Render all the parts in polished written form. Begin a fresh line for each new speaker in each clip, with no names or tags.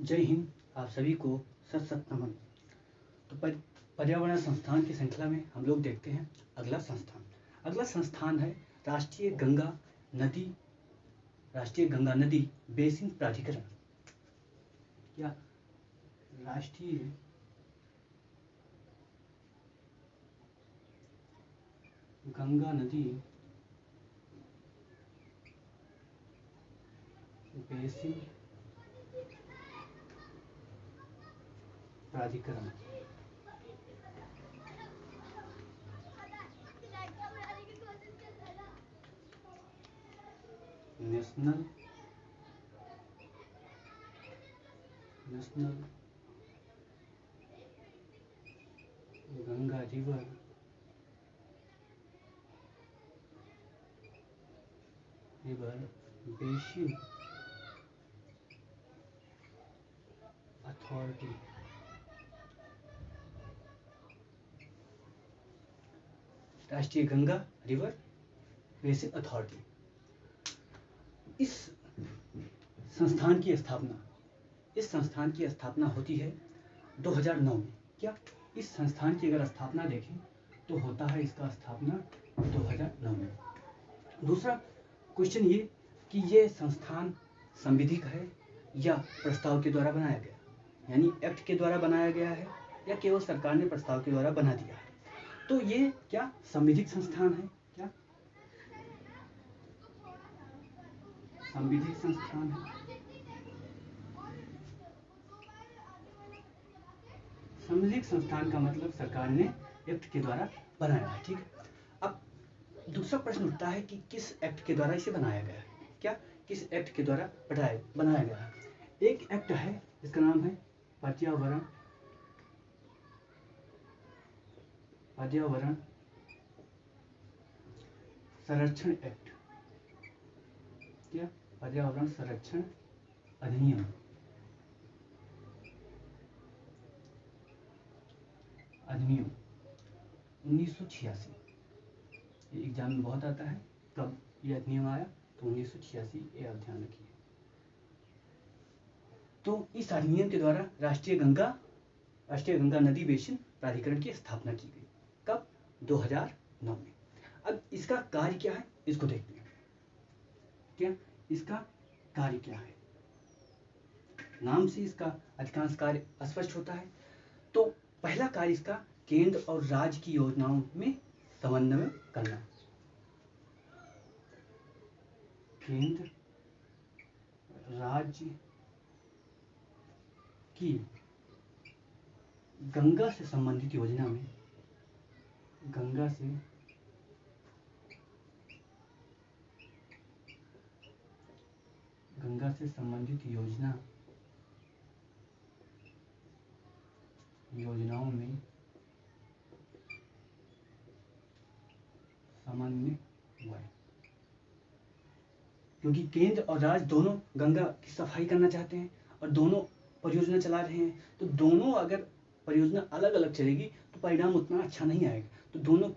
जय हिंद। आप सभी को सत सत नमन। तो पर्यावरण संस्थान की श्रृंखला में हम लोग देखते हैं अगला संस्थान है राष्ट्रीय गंगा नदी बेसिन प्राधिकरण या राष्ट्रीय गंगा नदी बेसिन प्राधिकरण। National Ganga river basin authority. राष्ट्रीय गंगा रिवर बेसिन अथॉरिटी। इस संस्थान की स्थापना होती है 2009 में। क्या इस संस्थान की अगर स्थापना देखें तो होता है इसका स्थापना 2009 में। दूसरा क्वेश्चन ये कि ये संस्थान संविधिक है या प्रस्ताव के द्वारा बनाया गया, यानी एक्ट के द्वारा बनाया गया है या केवल सरकार ने प्रस्ताव के द्वारा बना दिया है। तो ये क्या संविधिक संस्थान है? क्या संविधिक संस्थान है? संविधिक संस्थान का मतलब सरकार ने एक्ट के द्वारा बनाया है। ठीक है। अब दूसरा प्रश्न उठता है कि किस एक्ट के द्वारा इसे बनाया गया है। क्या किस एक्ट के द्वारा बनाया गया है? एक एक्ट है जिसका नाम है पर्यावरण संरक्षण एक्ट। क्या? पर्यावरण संरक्षण अधिनियम 1986। ये एग्जाम में बहुत आता है। कब यह अधिनियम आया? तो 1986। ये आप ध्यान रखिए। तो इस अधिनियम के द्वारा राष्ट्रीय गंगा नदी बेसिन प्राधिकरण की स्थापना की गई। कब? 2009 में। अब इसका कार्य क्या है इसको देखते हैं। क्या इसका कार्य क्या है? नाम से इसका अधिकांश कार्य स्पष्ट होता है। तो पहला कार्य इसका केंद्र और राज्य की योजनाओं में समन्वय करना। केंद्र राज्य की गंगा से संबंधित योजना में गंगा से संबंधित योजनाओं में समन्वय। क्योंकि केंद्र और राज्य दोनों गंगा की सफाई करना चाहते हैं और दोनों परियोजना चला रहे हैं। तो दोनों अगर परियोजना अलग अलग चलेगी तो परिणाम उतना अच्छा नहीं आएगा। तो दोनों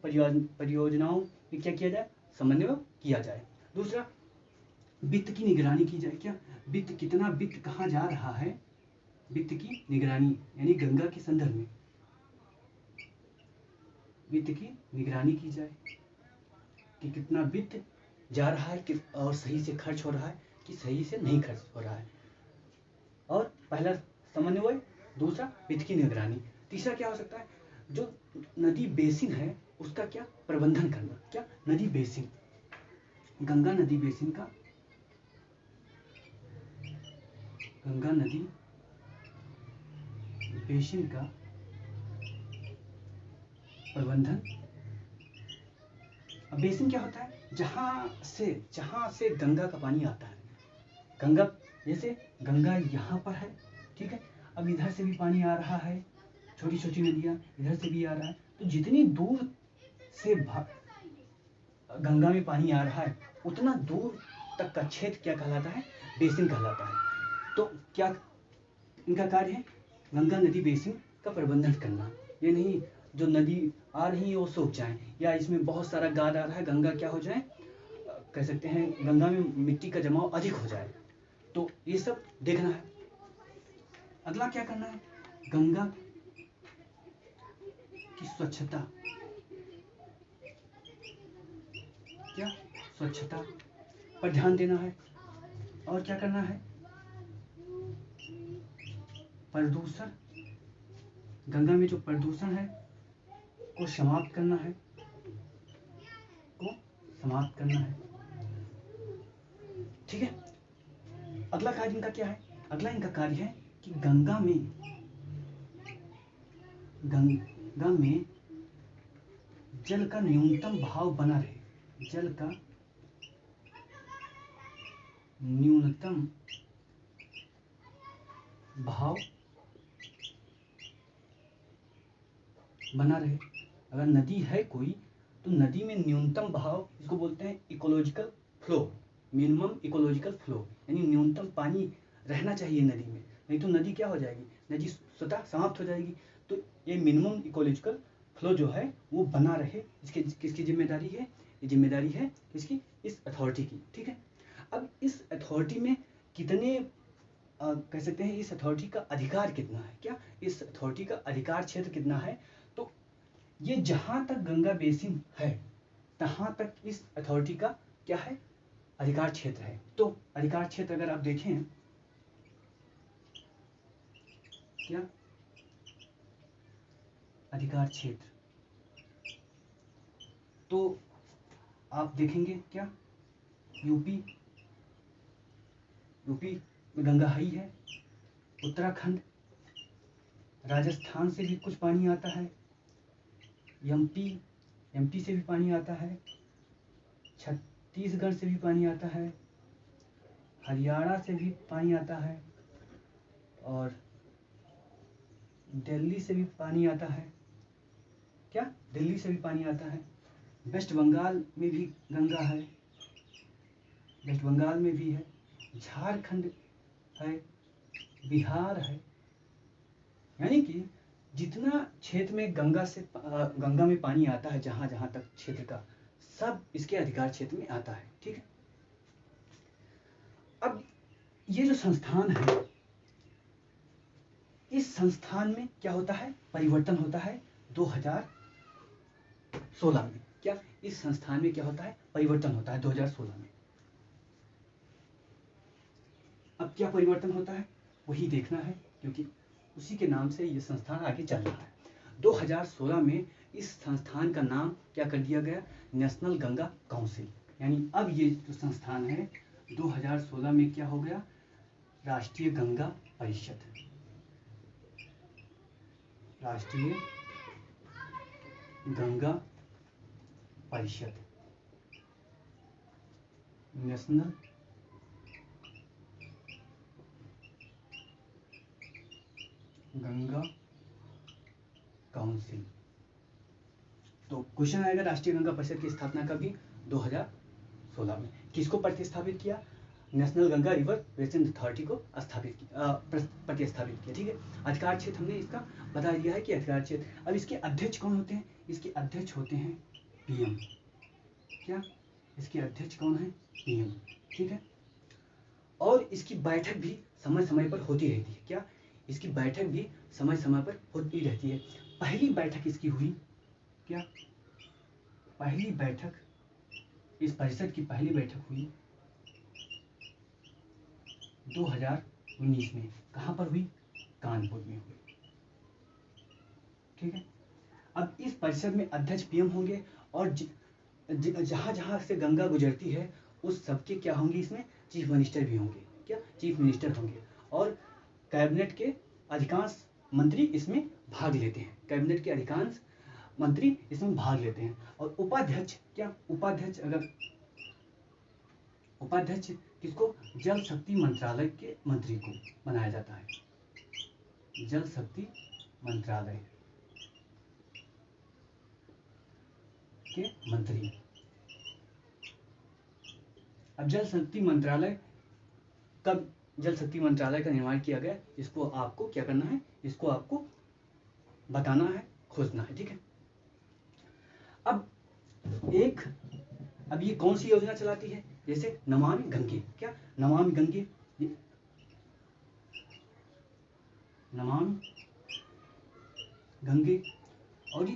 परियोजनाओं में क्या किया जाए? समन्वय किया जाए। दूसरा वित्त की निगरानी की जाए। क्या कितना वित्त कहाँ जा रहा है? वित्त की निगरानी यानी गंगा के संदर्भ में वित्त की निगरानी की जाए कि कितना वित्त जा रहा है और सही से खर्च हो रहा है कि सही से नहीं खर्च हो रहा है। और पहला समन्वय, दूसरा वित्त की निगरानी। तीसरा क्या हो सकता है? जो नदी बेसिन है उसका क्या? प्रबंधन करना। क्या? नदी बेसिन, गंगा नदी बेसिन का प्रबंधन। अब बेसिन क्या होता है? जहां से गंगा का पानी आता है। गंगा जैसे गंगा यहाँ पर है, ठीक है। अब इधर से भी पानी आ रहा है, छोटी छोटी नदियां इधर से भी आ रहा है। तो जितनी दूर से गंगा में पानी आ रहा है उतना दूर तक का क्षेत्र क्या कहलाता है? बेसिन कहलाता है। तो क्या इनका कार्य है? गंगा नदी बेसिन का प्रबंधन करना। ये नहीं जो नदी आ रही है वो सूख जाए, या इसमें बहुत सारा गाद आ रहा है, गंगा क्या हो जाए, कह सकते हैं गंगा में मिट्टी का जमाव अधिक हो जाए। तो ये सब देखना है। अगला क्या करना है, गंगा की स्वच्छता, क्या स्वच्छता पर ध्यान देना है। और क्या करना है, प्रदूषण, गंगा में जो प्रदूषण है को समाप्त करना है, को समाप्त करना है। ठीक है, अगला कार्य इनका क्या है, अगला इनका कार्य है कि गंगा में जल का न्यूनतम भाव बना रहे, जल का न्यूनतम भाव बना रहे। अगर नदी है कोई तो नदी में न्यूनतम भाव, इसको बोलते हैं ecological flow, minimum ecological flow, यानी न्यूनतम पानी रहना चाहिए नदी में, नहीं तो नदी क्या हो जाएगी, नदी स्वतः समाप्त हो जाएगी। तो ये मिनिमम इकोलॉजिकल फ्लो जो है वो बना रहे, इसके किसकी जिम्मेदारी है, ये जिम्मेदारी है किसकी, इस अथॉरिटी की। ठीक है, अब इस अथॉरिटी में कितने कह सकते हैं, इस अथॉरिटी का अधिकार कितना है, क्या इस अथॉरिटी का अधिकार क्षेत्र कितना है, तो ये जहां तक गंगा बेसिन है तहां तक इस अथॉरिटी का क्या है, अधिकार क्षेत्र है। तो अधिकार क्षेत्र अगर आप देखें, क्या अधिकार क्षेत्र, तो आप देखेंगे क्या, यूपी में गंगा ही है, उत्तराखंड, राजस्थान से भी कुछ पानी आता है, एमपी से भी पानी आता है, छत्तीसगढ़ से भी पानी आता है, हरियाणा से भी पानी आता है, और दिल्ली से भी पानी आता है, क्या दिल्ली से भी पानी आता है, वेस्ट बंगाल में भी गंगा है, वेस्ट बंगाल में भी है, झारखंड है, बिहार है, यानी कि जितना क्षेत्र में गंगा में पानी आता है, जहां जहां तक क्षेत्र का, सब इसके अधिकार क्षेत्र में आता है। ठीक है, अब ये जो संस्थान है, इस संस्थान में क्या होता है, परिवर्तन होता है 2016 में, क्या इस संस्थान में क्या होता है, परिवर्तन होता है 2016 में। अब क्या परिवर्तन होता है वही देखना है, क्योंकि उसी के नाम से ये संस्थान आगे चल रहा है। 2016 में इस संस्थान का नाम क्या कर दिया गया, नेशनल गंगा काउंसिल, यानी अब ये जो संस्थान है 2016 में क्या हो गया, राष्ट्रीय गंगा परिषद, राष्ट्रीय गंगा परिषद, नेशनल गंगा काउंसिल। तो क्वेश्चन आएगा, राष्ट्रीय गंगा परिषद की स्थापना कब हुई, 2016 में। किसको प्रतिस्थापित किया, national Ganga river basin authority को प्रतिस्थापित किया। ठीक है, अधिकार क्षेत्र हमने इसका बता दिया है कि अधिकार क्षेत्र। अब इसके अध्यक्ष कौन होते हैं, इसके अध्यक्ष होते हैं पीएम, क्या इसके अध्यक्ष कौन है, पीएम। ठीक है, और इसकी बैठक भी समय समय पर होती रहती है, क्या इसकी बैठक भी समय समय पर होती रहती है। पहली बैठक इसकी हुई, क्या पहली बैठक, इस परिषद की पहली बैठक हुई 2019 में, कहां पर हुई, कानपुर में हुई। ठीक है, अब इस परिषद में अध्यक्ष पीएम होंगे, और जहां जहां से गंगा गुजरती है उस सबके क्या होंगे, इसमें चीफ मिनिस्टर भी होंगे, क्या चीफ मिनिस्टर होंगे, और कैबिनेट के अधिकांश मंत्री इसमें भाग लेते हैं, कैबिनेट के अधिकांश मंत्री इसमें भाग लेते हैं। और उपाध्यक्ष, क्या उपाध्यक्ष, अगर उपाध्यक्ष किसको, जल शक्ति मंत्रालय के मंत्री को बनाया जाता है, जल शक्ति मंत्रालय के मंत्री। अब जल शक्ति मंत्रालय, कब जल शक्ति मंत्रालय का निर्माण किया गया, इसको आपको क्या करना है, इसको आपको बताना है, खोजना है। ठीक है, अब ये कौन सी योजना चलाती है, जैसे नमामि गंगे, क्या नमामि गंगे, नमामि गंगे। और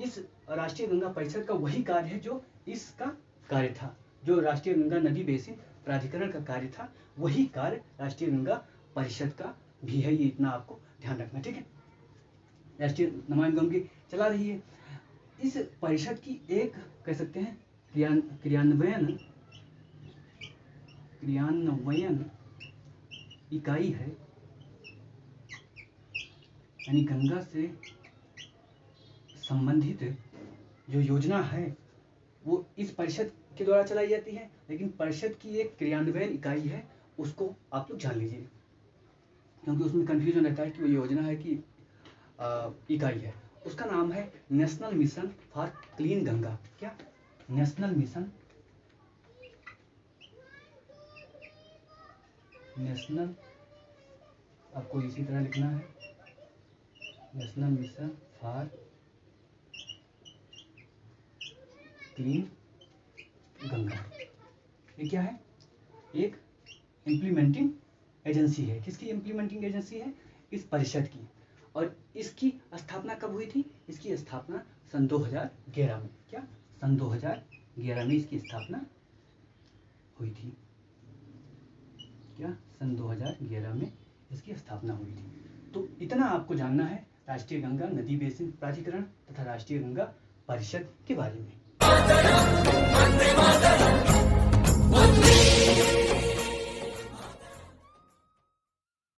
इस राष्ट्रीय गंगा परिषद का वही कार्य है जो इसका कार्य था, जो राष्ट्रीय गंगा नदी बेसिन प्राधिकरण का कार्य था, वही कार्य राष्ट्रीय गंगा परिषद का भी है। ये इतना आपको ध्यान रखना, ठीक है। राष्ट्रीय नमामि गंगे चला रही है। इस परिषद की एक कह सकते हैं क्रियान्वयन इकाई है, यानी गंगा से संबंधित जो योजना है वो इस परिषद के द्वारा चलाई जाती है, लेकिन परिषद की एक क्रियान्वयन इकाई है, उसको आप लोग जान लीजिए, क्योंकि उसमें कंफ्यूजन रहता है कि वो योजना है कि इकाई है। उसका नाम है national mission for clean Ganga. क्या? नेशनल मिशन आपको इसी तरह लिखना है, national mission for clean Ganga. ये क्या है? एक इम्प्लीमेंटिंग एजेंसी है। किसकी इम्प्लीमेंटिंग एजेंसी है? इस परिषद की। और इसकी स्थापना कब हुई थी? इसकी स्थापना सन 2011 में। क्या? सन 2011 में इसकी स्थापना हुई थी। क्या? सन 2011 में इसकी स्थापना हुई थी। तो इतना आपको जानना है राष्ट्रीय गंगा नदी बेसिन प्राधिकरण तथा राष्ट्रीय गंगा परिषद के बारे में।